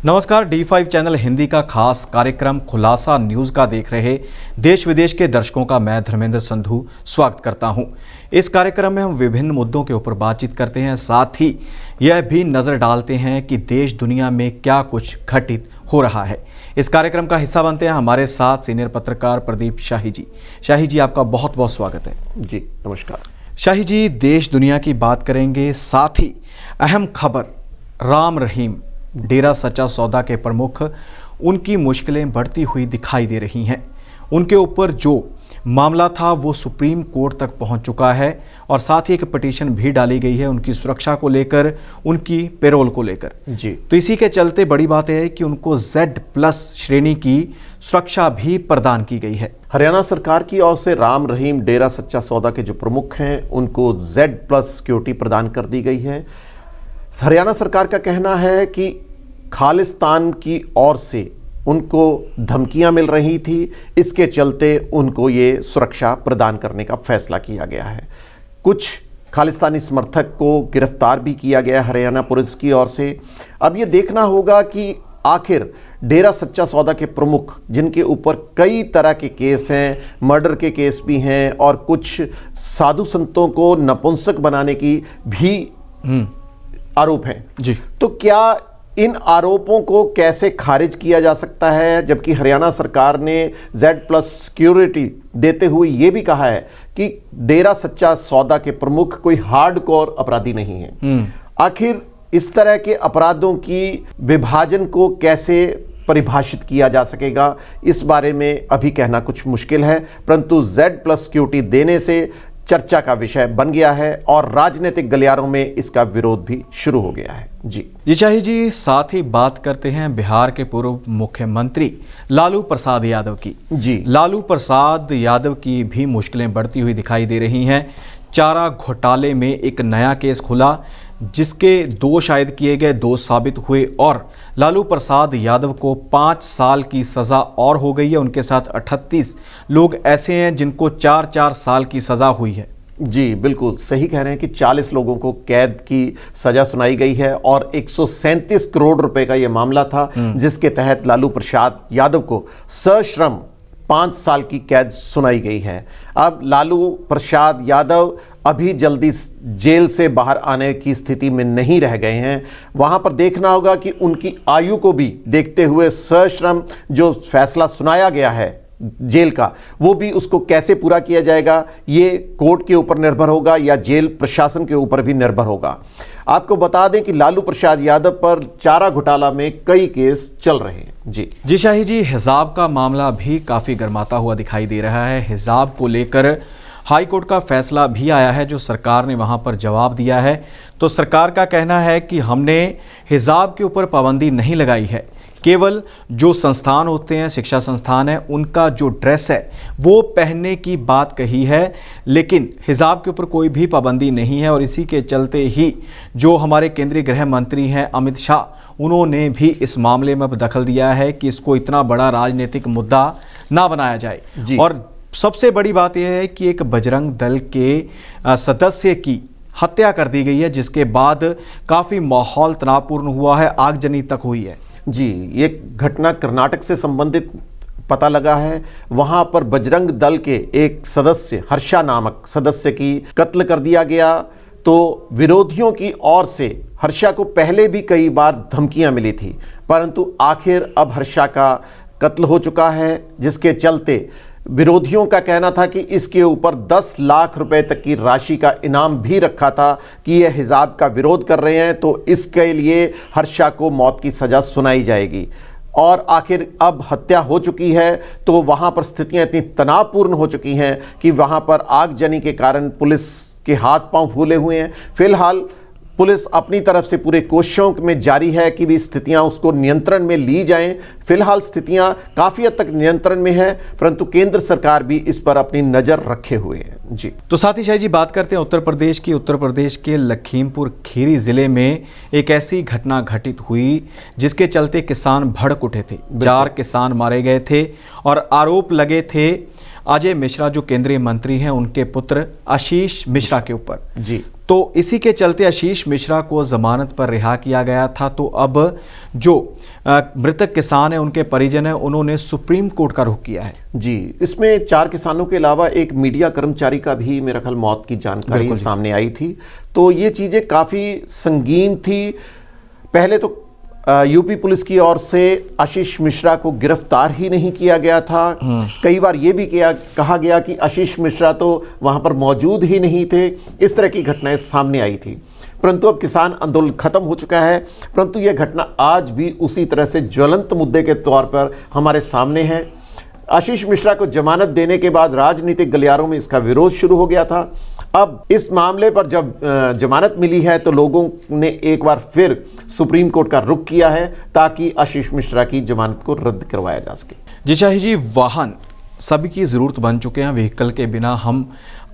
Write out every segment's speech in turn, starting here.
नमस्कार, D5 channel Hindi का खास कार्यक्रम खुलासा न्यूज़ का देख रहे देश विदेश के दर्शकों का मैं धर्मेंद्र संधू स्वागत करता हूं। इस कार्यक्रम में हम विभिन्न मुद्दों के ऊपर बातचीत करते हैं, साथ ही यह भी नज़र डालते हैं कि देश दुनिया में क्या कुछ घटित हो रहा है। इस कार्यक्रम का हिस्सा बनते हैं हमारे साथ सीनियर पत्रकार प्रदीप शाही जी। शाही जी, आपका बहुत बहुत स्वागत है। जी नमस्कार। शाही जी, देश दुनिया की बात करेंगे, साथ ही अहम खबर राम रहीम डेरा सच्चा सौदा के प्रमुख, उनकी मुश्किलें बढ़ती हुई दिखाई दे रही हैं। उनके ऊपर जो मामला था वो सुप्रीम कोर्ट तक पहुंच चुका है और साथ ही एक पिटीशन भी डाली गई है उनकी सुरक्षा को लेकर, उनकी पेरोल को लेकर। जी, तो इसी के चलते बड़ी बात है कि उनको Z+ श्रेणी की सुरक्षा भी प्रदान की गई है। हरियाणा सरकार की ओर से राम रहीम डेरा सच्चा सौदा के जो प्रमुख हैं उनको Z+ सिक्योरिटी प्रदान कर दी गई है। हरियाणा सरकार का कहना है कि खालिस्तान की ओर से उनको धमकियां मिल रही थी, इसके चलते उनको ये सुरक्षा प्रदान करने का फैसला किया गया है। कुछ खालिस्तानी समर्थक को गिरफ्तार भी किया गया हरियाणा पुलिस की ओर से। अब ये देखना होगा कि आखिर डेरा सच्चा सौदा के प्रमुख, जिनके ऊपर कई तरह के केस हैं, मर्डर के केस भी हैं और कुछ साधु संतों को नपुंसक बनाने की भी आरोप हैं जी, तो क्या इन आरोपों को कैसे खारिज किया जा सकता है, जबकि हरियाणा सरकार ने Z+ सिक्योरिटी देते हुए ये भी कहा है कि डेरा सच्चा सौदा के प्रमुख कोई हार्डकोर अपराधी नहीं है। आखिर इस तरह के अपराधों की विभाजन को कैसे परिभाषित किया जा सकेगा, इस बारे में अभी कहना कुछ मुश्किल है, परंतु Z+ सिक्योरिटी देने से चर्चा का विषय बन गया है और राजनीतिक गलियारों में इसका विरोध भी शुरू हो गया है। जी शाही जी, साथ ही बात करते हैं बिहार के पूर्व मुख्यमंत्री लालू प्रसाद यादव की। जी, लालू प्रसाद यादव की भी मुश्किलें बढ़ती हुई दिखाई दे रही हैं। चारा घोटाले में एक नया केस खुला, जिसके 2 शायद किए गए 2 साबित हुए और लालू प्रसाद यादव को 5 साल की सज़ा और हो गई है। उनके साथ 38 लोग ऐसे हैं जिनको 4-4 साल की सज़ा हुई है। जी बिल्कुल सही कह रहे हैं कि 40 लोगों को कैद की सजा सुनाई गई है और 137 करोड़ रुपए का यह मामला था, जिसके तहत लालू प्रसाद यादव को सश्रम 5 साल की कैद सुनाई गई है। अब लालू प्रसाद यादव अभी जल्दी जेल से बाहर आने की स्थिति में नहीं रह गए हैं। वहां पर देखना होगा कि उनकी आयु को भी देखते हुए सश्रम जो फैसला सुनाया गया है जेल का, वो भी उसको कैसे पूरा किया जाएगा, ये कोर्ट के ऊपर निर्भर होगा या जेल प्रशासन के ऊपर भी निर्भर होगा। आपको बता दें कि लालू प्रसाद यादव पर चारा घोटाला में कई केस चल रहे हैं। जी शाही जी, हिजाब का मामला भी काफ़ी गर्माता हुआ दिखाई दे रहा है। हिजाब को लेकर हाई कोर्ट का फैसला भी आया है, जो सरकार ने वहां पर जवाब दिया है। तो सरकार का कहना है कि हमने हिजाब के ऊपर पाबंदी नहीं लगाई है, केवल जो संस्थान होते हैं, शिक्षा संस्थान है, उनका जो ड्रेस है वो पहनने की बात कही है, लेकिन हिजाब के ऊपर कोई भी पाबंदी नहीं है। और इसी के चलते ही जो हमारे केंद्रीय गृह मंत्री हैं अमित शाह, उन्होंने भी इस मामले में दखल दिया है कि इसको इतना बड़ा राजनीतिक मुद्दा ना बनाया जाए। और सबसे बड़ी बात यह है कि एक बजरंग दल के सदस्य की हत्या कर दी गई है, जिसके बाद काफ़ी माहौल तनावपूर्ण हुआ है, आगजनी तक हुई है। जी, ये घटना कर्नाटक से संबंधित पता लगा है। वहां पर बजरंग दल के एक सदस्य, हर्षा नामक सदस्य की कत्ल कर दिया गया। तो विरोधियों की ओर से हर्षा को पहले भी कई बार धमकियां मिली थी, परंतु आखिर अब हर्षा का कत्ल हो चुका है, जिसके चलते विरोधियों का कहना था कि इसके ऊपर 10 लाख रुपए तक की राशि का इनाम भी रखा था कि यह हिजाब का विरोध कर रहे हैं, तो इसके लिए हर्षा को मौत की सज़ा सुनाई जाएगी। और आखिर अब हत्या हो चुकी है, तो वहाँ पर स्थितियाँ इतनी तनावपूर्ण हो चुकी हैं कि वहाँ पर आगजनी के कारण पुलिस के हाथ पांव फूले हुए हैं। फिलहाल पुलिस अपनी तरफ से पूरे कोशिशों में जारी है कि भी स्थितियां उसको नियंत्रण में ली जाएं। फिलहाल स्थितियां काफ़ी हद तक नियंत्रण में है, परंतु केंद्र सरकार भी इस पर अपनी नज़र रखे हुए है। जी, तो साथ ही शायद जी बात करते हैं उत्तर प्रदेश की। उत्तर प्रदेश के लखीमपुर खीरी ज़िले में एक ऐसी घटना घटित हुई जिसके चलते किसान भड़क उठे थे। 4 किसान मारे गए थे और आरोप लगे थे अजय मिश्रा जो केंद्रीय मंत्री हैं उनके पुत्र आशीष मिश्रा के ऊपर। जी, तो इसी के चलते आशीष मिश्रा को जमानत पर रिहा किया गया था। तो अब जो मृतक किसान हैं उनके परिजन हैं उन्होंने सुप्रीम कोर्ट का रुख किया है। जी, इसमें 4 किसानों के अलावा एक मीडिया कर्मचारी का भी मेरा ख्याल मौत की जानकारी सामने आई थी। तो ये चीज़ें काफ़ी संगीन थी। पहले तो यूपी पुलिस की ओर से आशीष मिश्रा को गिरफ्तार ही नहीं किया गया था। कई बार ये भी कहा गया कि आशीष मिश्रा तो वहाँ पर मौजूद ही नहीं थे। इस तरह की घटनाएं सामने आई थी, परंतु अब किसान आंदोलन खत्म हो चुका है। परंतु यह घटना आज भी उसी तरह से ज्वलंत मुद्दे के तौर पर हमारे सामने है। आशीष मिश्रा को जमानत देने के बाद राजनीतिक गलियारों में इसका विरोध शुरू हो गया था। अब इस मामले पर जब जमानत मिली है तो लोगों ने एक बार फिर सुप्रीम कोर्ट का रुख किया है ताकि आशीष मिश्रा की जमानत को रद्द करवाया जा सके। जी शाही जी, वाहन सभी की ज़रूरत बन चुके हैं। व्हीकल के बिना हम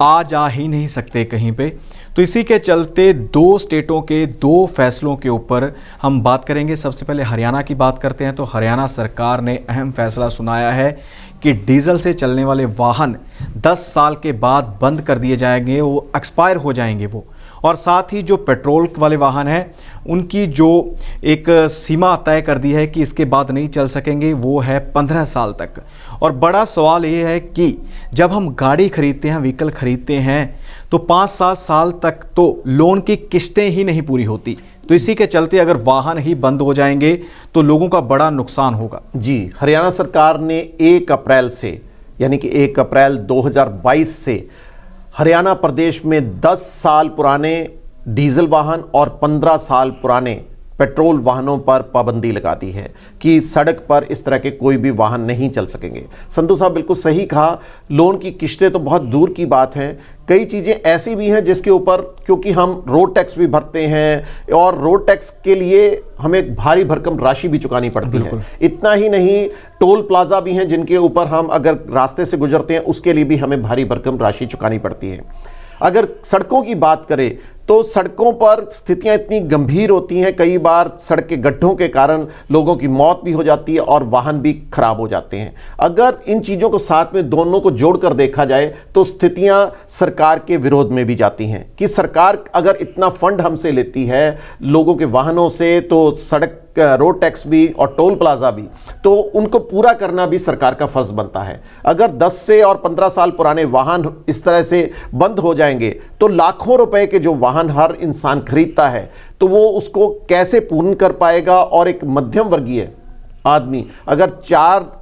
आ जा ही नहीं सकते कहीं पे। तो इसी के चलते 2 स्टेटों के 2 फैसलों के ऊपर हम बात करेंगे। सबसे पहले हरियाणा की बात करते हैं। तो हरियाणा सरकार ने अहम फैसला सुनाया है कि डीजल से चलने वाले वाहन 10 साल के बाद बंद कर दिए जाएंगे, वो एक्सपायर हो जाएंगे वो। और साथ ही जो पेट्रोल वाले वाहन हैं उनकी जो एक सीमा तय कर दी है कि इसके बाद नहीं चल सकेंगे, वो है 15 साल तक। और बड़ा सवाल ये है कि जब हम गाड़ी खरीदते हैं, व्हीकल खरीदते हैं, तो 5-7 साल तक तो लोन की किस्तें ही नहीं पूरी होती। तो इसी के चलते अगर वाहन ही बंद हो जाएंगे तो लोगों का बड़ा नुकसान होगा। जी, हरियाणा सरकार ने 1 अप्रैल से, यानी कि 1 अप्रैल 2022 से हरियाणा प्रदेश में 10 साल पुराने डीजल वाहन और 15 साल पुराने पेट्रोल वाहनों पर पाबंदी लगा दी है कि सड़क पर इस तरह के कोई भी वाहन नहीं चल सकेंगे। संधू साहब बिल्कुल सही कहा, लोन की किस्तें तो बहुत दूर की बात हैं। कई चीज़ें ऐसी भी हैं जिसके ऊपर, क्योंकि हम रोड टैक्स भी भरते हैं और रोड टैक्स के लिए हमें भारी भरकम राशि भी चुकानी पड़ती है। इतना ही नहीं, टोल प्लाजा भी हैं जिनके ऊपर हम अगर रास्ते से गुजरते हैं उसके लिए भी हमें भारी भरकम राशि चुकानी पड़ती है। अगर सड़कों की बात करें तो सड़कों पर स्थितियां इतनी गंभीर होती हैं, कई बार सड़क के गड्ढों के कारण लोगों की मौत भी हो जाती है और वाहन भी खराब हो जाते हैं। अगर इन चीज़ों को साथ में दोनों को जोड़कर देखा जाए तो स्थितियां सरकार के विरोध में भी जाती हैं कि सरकार अगर इतना फंड हमसे लेती है लोगों के वाहनों से, तो सड़क रोड टैक्स भी और टोल प्लाजा भी, तो उनको पूरा करना भी सरकार का फर्ज बनता है। अगर 10 से और 15 साल पुराने वाहन इस तरह से बंद हो जाएंगे तो लाखों रुपए के जो वाहन हर इंसान खरीदता है तो वो उसको कैसे पूर्ण कर पाएगा। और एक मध्यम वर्गीय आदमी अगर 4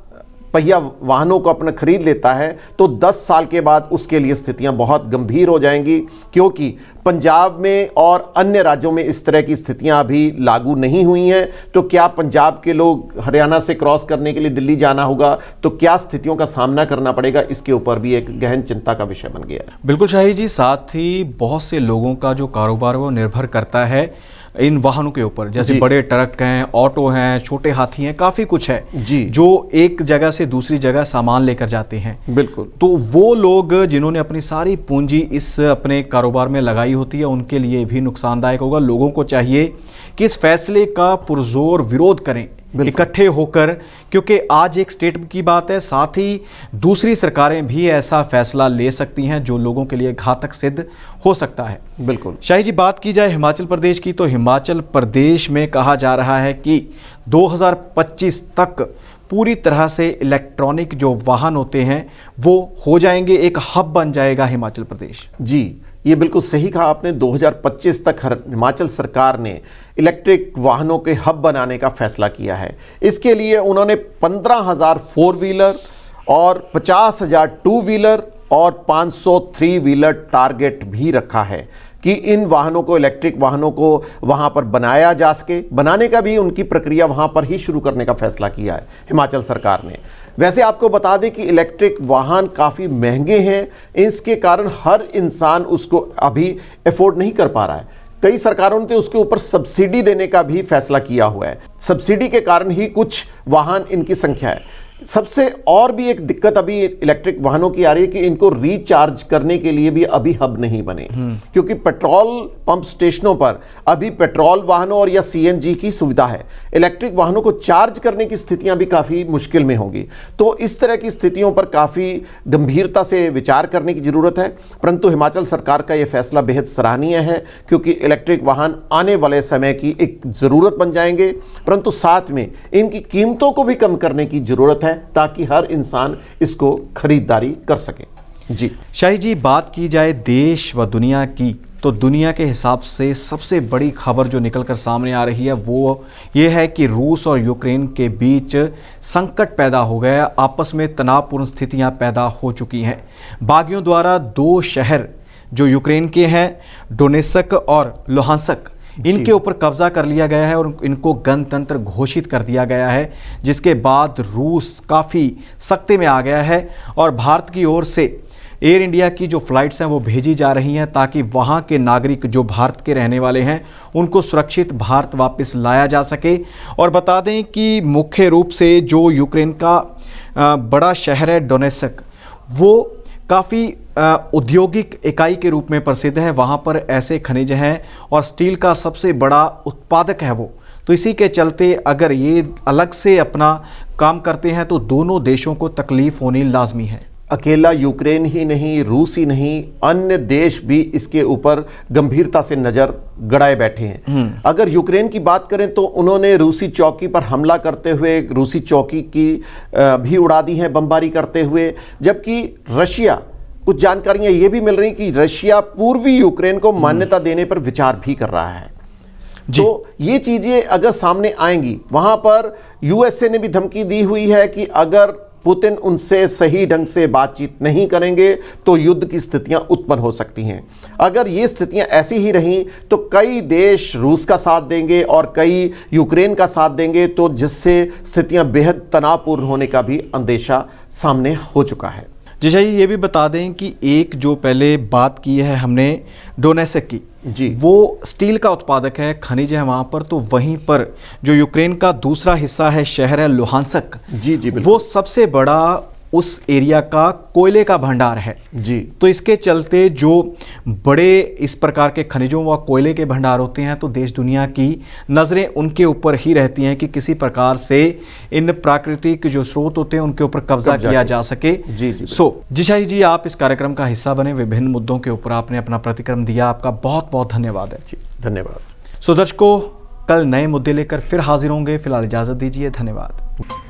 पहिया वाहनों को अपना खरीद लेता है तो 10 साल के बाद उसके लिए स्थितियां बहुत गंभीर हो जाएंगी, क्योंकि पंजाब में और अन्य राज्यों में इस तरह की स्थितियां अभी लागू नहीं हुई हैं। तो क्या पंजाब के लोग हरियाणा से क्रॉस करने के लिए दिल्ली जाना होगा तो क्या स्थितियों का सामना करना पड़ेगा, इसके ऊपर भी एक गहन चिंता का विषय बन गया है। बिल्कुल शाही जी, साथ ही बहुत से लोगों का जो कारोबार वो निर्भर करता है इन वाहनों के ऊपर, जैसे बड़े ट्रक हैं, ऑटो हैं, छोटे हाथी हैं, काफ़ी कुछ है जी, जो एक जगह से दूसरी जगह सामान लेकर जाते हैं। बिल्कुल। तो वो लोग जिन्होंने अपनी सारी पूंजी इस अपने कारोबार में लगाई होती है उनके लिए भी नुकसानदायक होगा। लोगों को चाहिए कि इस फैसले का पुरजोर विरोध करें इकट्ठे होकर, क्योंकि आज एक स्टेट की बात है, साथ ही दूसरी सरकारें भी ऐसा फैसला ले सकती हैं जो लोगों के लिए घातक सिद्ध हो सकता है। बिल्कुल। शाही जी, बात की जाए हिमाचल प्रदेश की, तो हिमाचल प्रदेश में कहा जा रहा है कि 2025 तक पूरी तरह से इलेक्ट्रॉनिक जो वाहन होते हैं वो हो जाएंगे, एक हब बन जाएगा हिमाचल प्रदेश। जी, ये बिल्कुल सही कहा आपने। 2025 तक हिमाचल सरकार ने इलेक्ट्रिक वाहनों के हब बनाने का फैसला किया है। इसके लिए उन्होंने 15,000 4 व्हीलर और 50,000 2 व्हीलर और 500 3 व्हीलर टारगेट भी रखा है कि इन वाहनों को, इलेक्ट्रिक वाहनों को वहाँ पर बनाया जा सके। बनाने का भी उनकी प्रक्रिया वहाँ पर ही शुरू करने का फैसला किया है हिमाचल सरकार ने। वैसे आपको बता दें कि इलेक्ट्रिक वाहन काफ़ी महंगे हैं, इसके कारण हर इंसान उसको अभी अफोर्ड नहीं कर पा रहा है। कई सरकारों ने तो उसके ऊपर सब्सिडी देने का भी फैसला किया हुआ है। सब्सिडी के कारण ही कुछ वाहन इनकी संख्या है। सबसे और भी एक दिक्कत अभी इलेक्ट्रिक वाहनों की आ रही है कि इनको रिचार्ज करने के लिए भी अभी हब नहीं बने, क्योंकि पेट्रोल पंप स्टेशनों पर अभी पेट्रोल वाहनों और या सीएनजी की सुविधा है। इलेक्ट्रिक वाहनों को चार्ज करने की स्थितियां भी काफ़ी मुश्किल में होंगी। तो इस तरह की स्थितियों पर काफ़ी गंभीरता से विचार करने की ज़रूरत है। परंतु हिमाचल सरकार का यह फैसला बेहद सराहनीय है, क्योंकि इलेक्ट्रिक वाहन आने वाले समय की एक ज़रूरत बन जाएंगे, परंतु साथ में इनकी कीमतों को भी कम करने की ज़रूरत है ताकि हर इंसान इसको खरीदारी कर सके। जी शाही जी, बात की जाए देश व दुनिया की, तो दुनिया के हिसाब से सबसे बड़ी खबर जो निकलकर सामने आ रही है वो ये है कि रूस और यूक्रेन के बीच संकट पैदा हो गया, आपस में तनावपूर्ण स्थितियां पैदा हो चुकी हैं। बागियों द्वारा 2 शहर जो यूक्रेन के हैं, डोनेत्स्क और लुहांस्क, इनके ऊपर कब्जा कर लिया गया है और इनको गणतंत्र घोषित कर दिया गया है, जिसके बाद रूस काफ़ी सख्ते में आ गया है और भारत की ओर से एयर इंडिया की जो फ़्लाइट्स हैं वो भेजी जा रही हैं ताकि वहाँ के नागरिक जो भारत के रहने वाले हैं उनको सुरक्षित भारत वापस लाया जा सके। और बता दें कि मुख्य रूप से जो यूक्रेन का बड़ा शहर है डोनेत्स्क, वो काफ़ी औद्योगिक इकाई के रूप में प्रसिद्ध है। वहाँ पर ऐसे खनिज हैं और स्टील का सबसे बड़ा उत्पादक है वो। तो इसी के चलते अगर ये अलग से अपना काम करते हैं तो दोनों देशों को तकलीफ होनी लाजमी है। अकेला यूक्रेन ही नहीं, रूस ही नहीं, अन्य देश भी इसके ऊपर गंभीरता से नज़र गड़ाए बैठे हैं। अगर यूक्रेन की बात करें तो उन्होंने रूसी चौकी पर हमला करते हुए रूसी चौकी की भी उड़ा दी है बमबारी करते हुए, जबकि रशिया, कुछ जानकारियां ये भी मिल रही कि रशिया पूर्वी यूक्रेन को मान्यता देने पर विचार भी कर रहा है। तो ये चीज़ें अगर सामने आएंगी, वहाँ पर यूएसए ने भी धमकी दी हुई है कि अगर पुतिन उनसे सही ढंग से बातचीत नहीं करेंगे तो युद्ध की स्थितियां उत्पन्न हो सकती हैं। अगर ये स्थितियां ऐसी ही रहीं तो कई देश रूस का साथ देंगे और कई यूक्रेन का साथ देंगे, तो जिससे स्थितियां बेहद तनावपूर्ण होने का भी अंदेशा सामने हो चुका है। जी शाही, ये भी बता दें कि एक जो पहले बात की है हमने डोनेत्स्क की, जी, वो स्टील का उत्पादक है, खनिज है वहाँ पर। तो वहीं पर जो यूक्रेन का दूसरा हिस्सा है, शहर है लुहांस्क, जी जी, वो सबसे बड़ा उस एरिया का कोयले का भंडार है। जी, तो इसके चलते जो बड़े इस प्रकार के खनिजों व कोयले के भंडार होते हैं तो देश दुनिया की नज़रें उनके ऊपर ही रहती हैं कि किसी प्रकार से इन प्राकृतिक जो स्रोत होते हैं उनके ऊपर कब्जा किया जा सके। जी जी। जी शाही जी, आप इस कार्यक्रम का हिस्सा बने, विभिन्न मुद्दों के ऊपर आपने अपना प्रतिक्रम दिया, आपका बहुत बहुत धन्यवाद है। जी धन्यवाद। दर्शकों, कल नए मुद्दे लेकर फिर हाजिर होंगे। फिलहाल इजाज़त दीजिए, धन्यवाद।